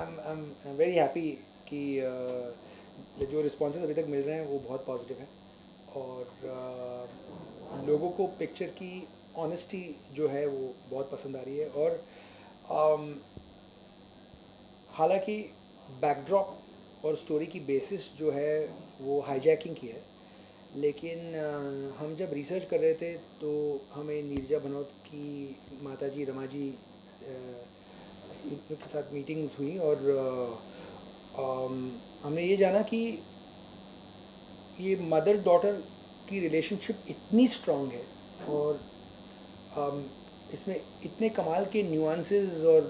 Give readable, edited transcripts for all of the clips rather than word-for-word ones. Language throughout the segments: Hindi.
I'm very happy कि जो रिस्पॉन्सेज अभी तक मिल रहे हैं वो बहुत पॉजिटिव हैं, और लोगों को पिक्चर की ऑनेस्टी जो है वो बहुत पसंद आ रही है। और um, हालांकि बैकड्रॉप और स्टोरी की बेसिस जो है वो हाईजैकिंग की है, लेकिन हम जब रिसर्च कर रहे थे तो हमें नीरजा भनोत की माताजी रमा जी इनके साथ मीटिंग्स हुई, और हमने ये जाना कि ये मदर डॉटर की रिलेशनशिप इतनी स्ट्रांग है, और इसमें इतने कमाल के न्यूआंसेस और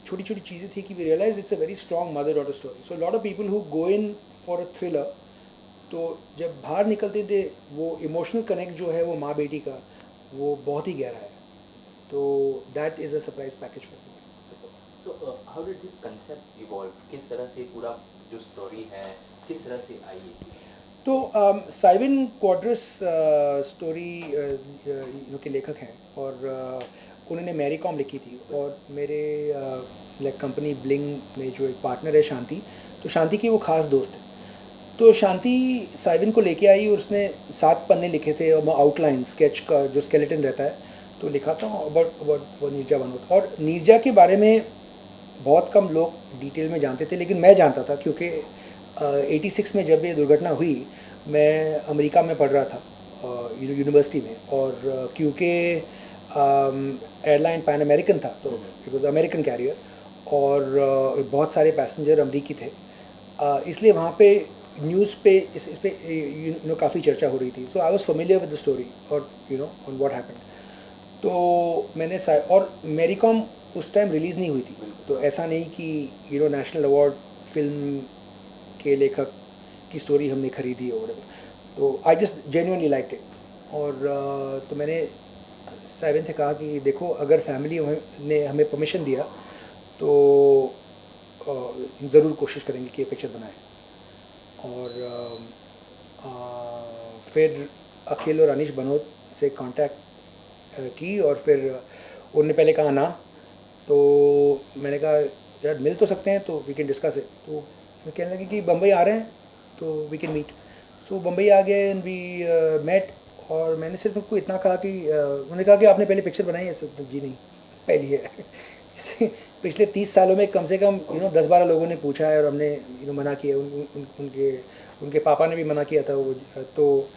छोटी छोटी चीज़ें थी कि we realise it's a very strong mother daughter story. So lot of people who go in for a thriller, तो जब बाहर निकलते थे वो इमोशनल कनेक्ट जो है वो माँ बेटी का वो बहुत ही गहरा है। तो that is a surprise package for me. तो how did this concept evolve, किस तरह से पूरा जो स्टोरी है किस तरह से आई है? तो साइविन क्वाड्रस स्टोरी के लेखक हैं, और उन्होंने मैरी कॉम लिखी थी, और मेरे लाइक कंपनी ब्लिंग में जो एक पार्टनर है शांति, तो शांति की वो खास दोस्त है। तो शांति साइविन को लेके आई और उसने 7 पन्ने लिखे थे, और आउटलाइन स्केच का जो स्केलेटन रहता है तो लिखा था अबाउट अबाउट वो नीरजा बनोत। और नीरजा के बारे में बहुत कम लोग डिटेल में जानते थे, लेकिन मैं जानता था क्योंकि 86 में जब ये दुर्घटना हुई मैं अमेरिका में पढ़ रहा था यूनिवर्सिटी में, और क्योंकि एयरलाइन पैन अमेरिकन था तो इट वॉज अमेरिकन कैरियर, और बहुत सारे पैसेंजर अमरीकी थे, इसलिए वहाँ पे न्यूज़ पे इस पे काफ़ी चर्चा हो रही थी। So I was familiar with the story और ऑन व्हाट हैपेंड। तो मैंने और मेरी कॉम उस टाइम रिलीज़ नहीं हुई थी, तो ऐसा नहीं कि नेशनल अवार्ड फिल्म के लेखक की स्टोरी हमने खरीदी और तो I just genuinely like it. और तो मैंने साइवन से कहा कि देखो अगर फैमिली ने हमें परमिशन दिया तो ज़रूर कोशिश करेंगे कि ये पिक्चर बनाएं। और फिर अखिल और अनीश बनोत से कांटेक्ट की, और फिर उन्होंने पहले कहा ना, तो मैंने कहा यार मिल तो सकते हैं तो वी कैन डिस्कस इट। तो कहने लगे कि बम्बई आ रहे हैं तो वी कैन मीट। सो बम्बई आ गए एंड वी मेट, और मैंने सिर्फ उनको इतना कहा कि उन्होंने कहा कि आपने पहले पिक्चर बनाई है? तो जी नहीं, पहली है। पिछले 30 सालों में कम से कम 10-12 लोगों ने पूछा है और हमने मना किया, उनके उनके पापा ने भी मना किया था वो। तो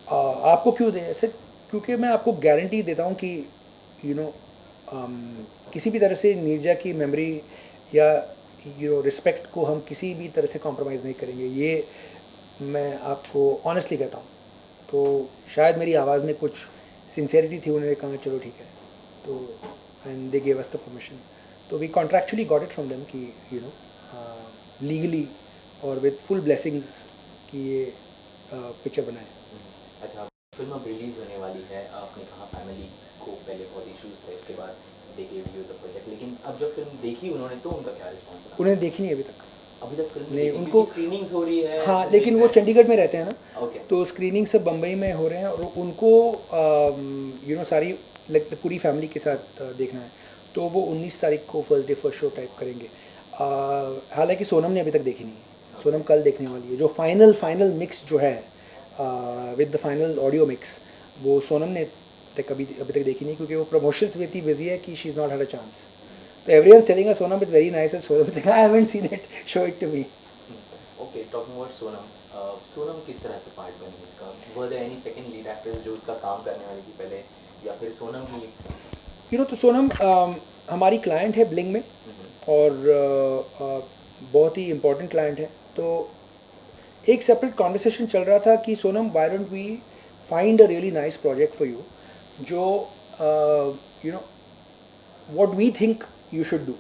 आपको क्यों दें ऐसे? क्योंकि मैं आपको गारंटी देता हूँ कि यू नो किसी भी तरह से नीरजा की मेमोरी या रिस्पेक्ट को हम किसी भी तरह से कॉम्प्रोमाइज़ नहीं करेंगे, ये मैं आपको ऑनेस्टली कहता हूँ। तो शायद मेरी आवाज़ में कुछ सिंसेरिटी थी, उन्होंने कहा चलो ठीक है, तो and they gave us the permission. तो we contractually got it from them कि लीगली और विद फुल ब्लेसिंग्स कि ये पिक्चर बनाए। अच्छा, फिल्म अब रिलीज होने वाली है, आपने कहा फैमिली को पहले बहुत इश्यूज थे, उसके बाद they give you the project, लेकिन अब जब फिल्म देखी उन्होंने तो उनका क्या रिस्पॉन्स था? उन्होंने देखी नहीं अभी तक। अभी तक फिल्म नहीं, देखी उनको क्योंकि स्क्रीनिंग्स हो रही है। हाँ, लेकिन वो चंडीगढ़ में रहते हैं ना, ओके। तो स्क्रीनिंग सब बम्बई में हो रहे हैं, और उनको सारी लाइक पूरी फैमिली के साथ देखना है। तो वो 19 तारीख को first day first show type करेंगे। हालांकि सोनम ने अभी तक देखी नहीं है, सोनम कल देखने वाली है। जो फाइनल फाइनल मिक्स जो है with the final audio mix, वो सोनम ने तक अभी तक देखी नहीं, क्योंकि वो प्रमोशंस में इतनी बिजी है कि she is not had a chance. तो everyone telling us Sonam is very nice, and Sonam I haven't seen it, show it to me. Okay, talking about Sonam, Sonam किस तरह से पार्ट बनी इसका? Were there any second lead actress जो उसका काम करने वाली थी पहले, या फिर सोनम ही? तो सोनम हमारी क्लाइंट है ब्लिंग में, और बहुत ही इम्पोर्टेंट क्लाइंट है। तो एक सेपरेट कॉन्वर्सेशन चल रहा था कि Sonam why don't we find a really nice project for you, जो you know what we think you should do,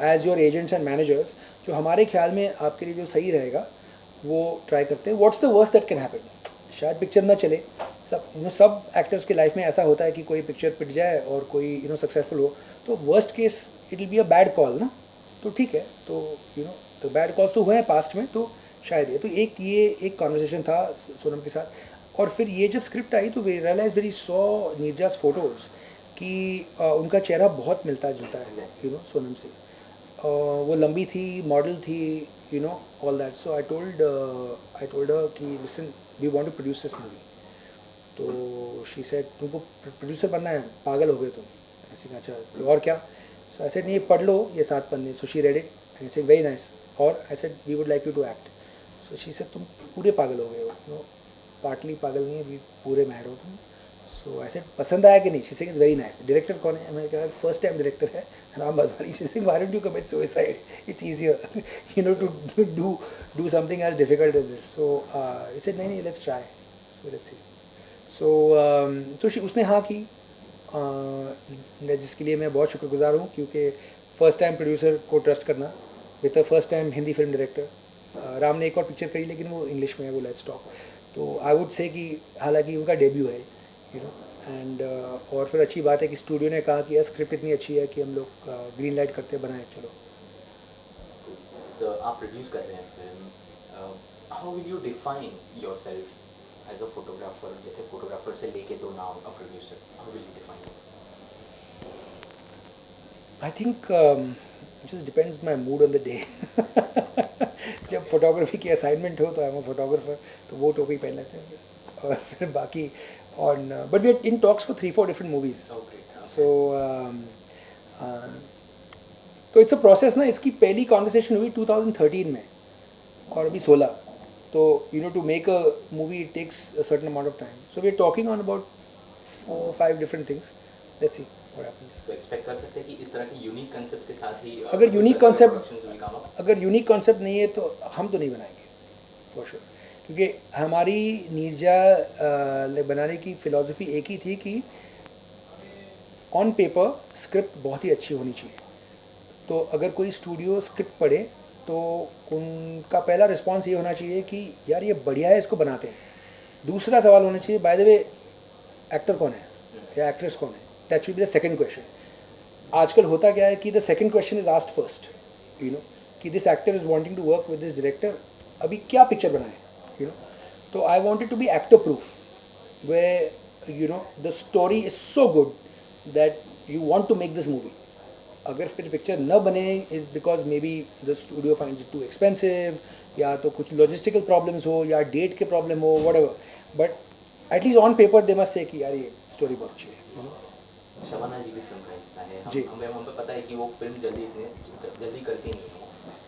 as your agents and managers, जो हमारे ख्याल में आपके लिए जो सही रहेगा वो ट्राई करते हैं। What's the worst that can happen? शायद पिक्चर ना चले, सब एक्टर्स के लाइफ में ऐसा होता है कि कोई पिक्चर पिट जाए और कोई सक्सेसफुल हो, तो worst case it will be a bad call ना, तो ठीक है। तो तो बैड कॉल्स तो हुए हैं पास्ट में, तो शायद ये एक कॉन्वर्सेशन था सोनम के साथ। और फिर ये जब स्क्रिप्ट आई तो we realise very saw Neerja's photos, कि उनका चेहरा बहुत मिलता जुलता है सोनम से. वो लंबी थी, मॉडल थी, all that. So I told her कि listen, we want to produce this movie. तो शी सेड तुमको प्रोड्यूसर बनना है, पागल हो गए तुम. ऐसे कहा अच्छा और क्या. सो आई सेड नहीं, पढ़ लो ये 7 पन्ने. So she read it and said very nice. और I said we would like you to act. So she said तुम पूरे पागल हो गए हो. पार्टली पागल नहीं है, पूरे मैड हो तुम. सो ऐसे पसंद आया कि नहीं. She saying is very nice. Director कौन है. मैंने कहा फर्स्ट टाइम डायरेक्टर है Ram Madhvani. She saying why don't you commit suicide, it's easier to do something as difficult as this. So I said नहीं let's try. So let's see. तो उसने हाँ की, जिसके लिए मैं बहुत शुक्रगुजार हूँ, क्योंकि फर्स्ट टाइम प्रोड्यूसर को ट्रस्ट करना with the first time Hindi film director. Ram ने एक और पिक्चर करी लेकिन वो इंग्लिश में है, वो लेट्स टॉक. तो आई वुड से कि हालांकि उनका डेब्यू है एंड और फिर अच्छी बात है कि स्टूडियो ने कहा कि यार स्क्रिप्ट इतनी अच्छी है कि हम लोग ग्रीन लाइट करते बनाए, चलो. तो आप प्रोड्यूस कर रहे हैं film, how will you define yourself as a photographer. जैसे फोटोग्राफर से लेके दो नाम a producer, how will you define. I think just depends my mood on the day. जब फोटोग्राफी की असाइनमेंट हो तो आई एम अ फोटोग्राफर, तो वो टोपी पहन लेते हैं. और फिर बाकी on, but we are in talks for 3-4 different movies. तो इट्स अ प्रोसेस ना. इसकी पहली कॉन्वर्सेशन हुई 2013 में और अभी 16. तो to make a movie it takes a certain amount of time. So we are talking on about 4-5 different things. Let's see what happens. तो एक्सपेक्ट कर सकते हैं कि इस तरह के यूनिक कांसेप्ट के साथ ही अगर यूनिक कॉन्सेप्ट नहीं है तो हम तो नहीं बनाएंगे फॉर श्योर. क्योंकि हमारी नीरजा बनाने की फ़िलॉसफी एक ही थी कि ऑन पेपर स्क्रिप्ट बहुत ही अच्छी होनी चाहिए. तो अगर कोई स्टूडियो स्क्रिप्ट पढ़े तो उनका पहला रिस्पांस ये होना चाहिए कि यार ये बढ़िया है, इसको बनाते हैं. दूसरा सवाल होना चाहिए बाय द वे एक्टर कौन है या एक्ट्रेस कौन है. That should be the second question. आजकल होता क्या है कि the second question is asked first. कि this actor is wanting to work with this director, अभी क्या पिक्चर बनाए. तो I wanted to be actor proof where the story is so good that you want to make this movie. अगर फिर पिक्चर न बने is because maybe the studio finds it too expensive, या तो कुछ लॉजिस्टिकल प्रॉब्लम्स हो या डेट के प्रॉब्लम हो, whatever. But at least on paper they must say कि यार ये स्टोरी बहुत अच्छी है. शबाना जी भी फिल्म का हिस्सा है. जी. हमें पता है कि वो फिल्म जल्दी करती नहीं है,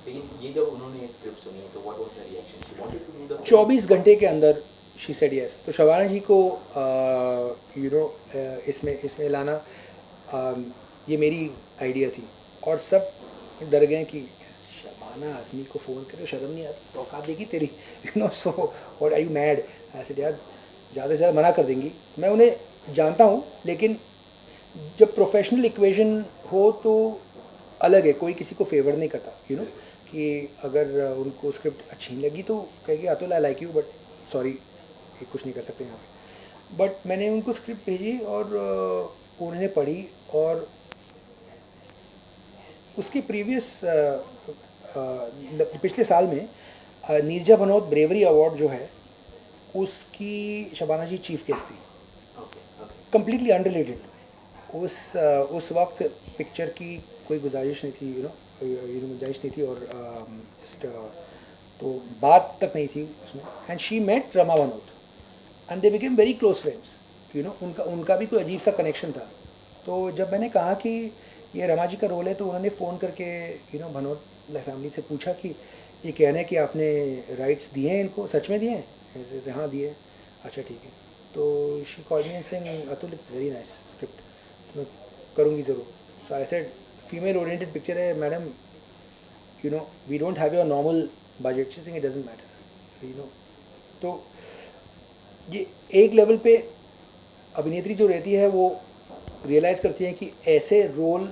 लेकिन ये जब उन्होंने स्क्रिप्ट सुनी तो what was the reaction. She wanted to do the 24 घंटे के अंदर शी सेड यस. तो शबाना जी को इसमें लाना ये मेरी आइडिया थी. और सब डर गए कि शबाना आज़मी को फ़ोन करे, शर्म नहीं आती, औकात देगी तेरी. So what are you mad. ऐसे यार ज़्यादा से ज़्यादा मना कर देंगी. मैं उन्हें जानता हूँ, लेकिन जब प्रोफेशनल इक्वेशन हो तो अलग है. कोई किसी को फेवर नहीं करता कि अगर उनको स्क्रिप्ट अच्छी नहीं लगी तो कहेगी Atul I like you but sorry कुछ नहीं कर सकते यहाँ पे. बट मैंने उनको स्क्रिप्ट भेजी और उन्होंने पढ़ी. और उसके प्रीवियस पिछले साल में नीरजा बनोत ब्रेवरी अवार्ड जो है उसकी शबाना जी चीफ गेस्ट थी. Completely unrelated. उस वक्त पिक्चर की कोई गुजारिश नहीं थी, गुजारिश नहीं थी और जस्ट तो बात तक नहीं थी उसमें. And she met Rama Bhanot and they became very close friends. उनका भी कोई अजीब सा कनेक्शन था. तो जब मैंने कहा कि ये रमा जी का रोल है तो उन्होंने फ़ोन करके बनोत फैमिली से पूछा कि ये कहना है कि आपने राइट्स दिए हैं इनको, सच में दिए हैं. ऐसे हाँ दिए. अच्छा ठीक है. तो she called me and saying Atul it's very nice script, तो मैं करूँगी ज़रूर. So I said female oriented picture है madam, we don't have your normal budget. She saying it doesn't matter. तो ये एक लेवल पे अभिनेत्री जो रहती है वो रियलाइज़ करती है कि ऐसे रोल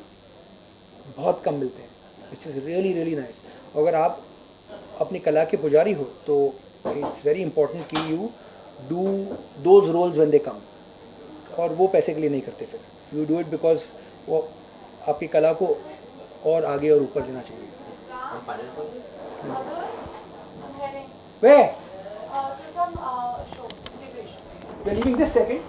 बहुत कम मिलते हैं, which is really really nice. अगर आप अपनी कला के पुजारी हो तो इट्स वेरी इंपॉर्टेंट कि you do those roles when they come. और वो पैसे के लिए नहीं करते, फिर यू डू इट बिकॉज वो आपकी कला को और आगे और ऊपर लेना चाहिए. Where? Some show, integration. We are leaving this second.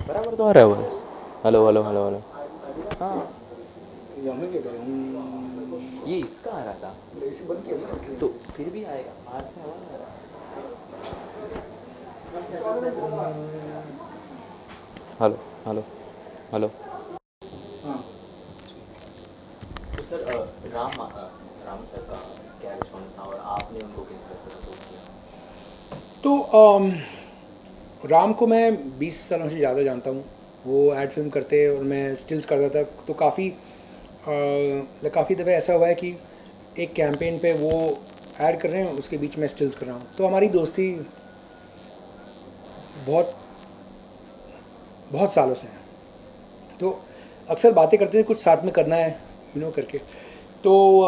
बराबर तो आ रहा है बस. Hello hello hello hello. हाँ यहाँ के इधर हम ये इसका आ रहा था इसे बंद किया ना इसलिए तो फिर भी आएगा बाहर से आवाज आ रहा है. Hello hello hello. हाँ. तो सर राम सर का क्या रिस्पॉन्स था और आपने उनको किस तरह से सपोर्ट किया? तो राम को मैं 20 सालों से ज़्यादा जानता हूँ. वो एड फिल्म करते और मैं स्टिल्स करता था, तो काफ़ी दफ़े ऐसा हुआ है कि एक कैंपेन पे वो ऐड कर रहे हैं, उसके बीच में स्टिल्स कर रहा हूँ. तो हमारी दोस्ती बहुत बहुत सालों से है. तो अक्सर बातें करते थे कुछ साथ में करना है करके. तो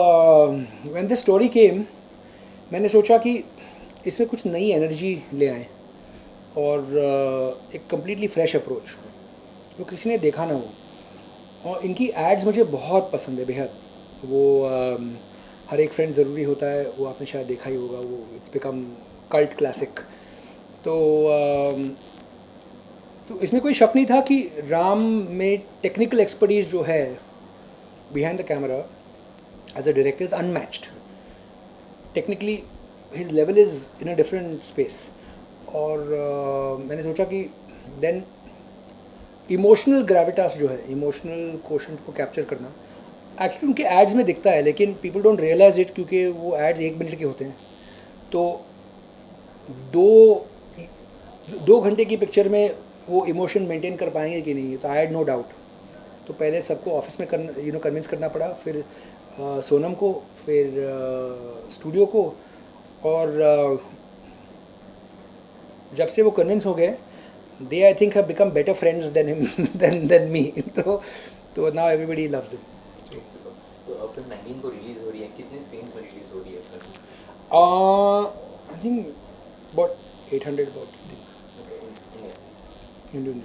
व्हेन द स्टोरी केम, मैंने सोचा कि इसमें कुछ नई एनर्जी ले आएँ और एक कम्प्लीटली फ्रेश अप्रोच जो किसी ने देखा ना हो. और इनकी एड्स मुझे बहुत पसंद है बेहद. वो हर एक फ्रेंड ज़रूरी होता है, वो आपने शायद देखा ही होगा. वो इट्स बिकम कल्ट क्लासिक. तो तो इसमें कोई शक नहीं था कि राम में टेक्निकल एक्सपर्टीज जो है behind the camera as a director is unmatched. Technically his level is in a different space. और मैंने सोचा कि देन इमोशनल ग्रेविटास जो है, इमोशनल क्वोशंट को कैप्चर करना एक्चुअली उनके एड्स में दिखता है, लेकिन पीपल डोंट रियलाइज इट क्योंकि वो एड्स 1 मिनट के होते हैं. तो दो 2 घंटे की पिक्चर में वो इमोशन मेंटेन कर पाएंगे कि नहीं, तो आई हैड नो डाउट. तो पहले सबको ऑफिस में कन्विंस करना पड़ा, फिर सोनम को, फिर स्टूडियो को. और जब से वो कन्विंस हो गए, they I think have become better friends than him than me. तो now everybody loves him. तो फिल्म 19 को रिलीज हो रही है, कितने स्क्रीन में रिलीज हो रही है film? I think about 800 about. Okay in Indian.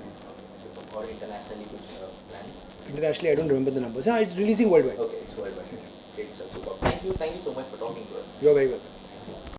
और इंटरनेशनली कुछ plans? Internationally, I don't remember the numbers. It's releasing worldwide. Okay it's world wide. Great sir, super. Thank you so much for talking to us. You're very welcome.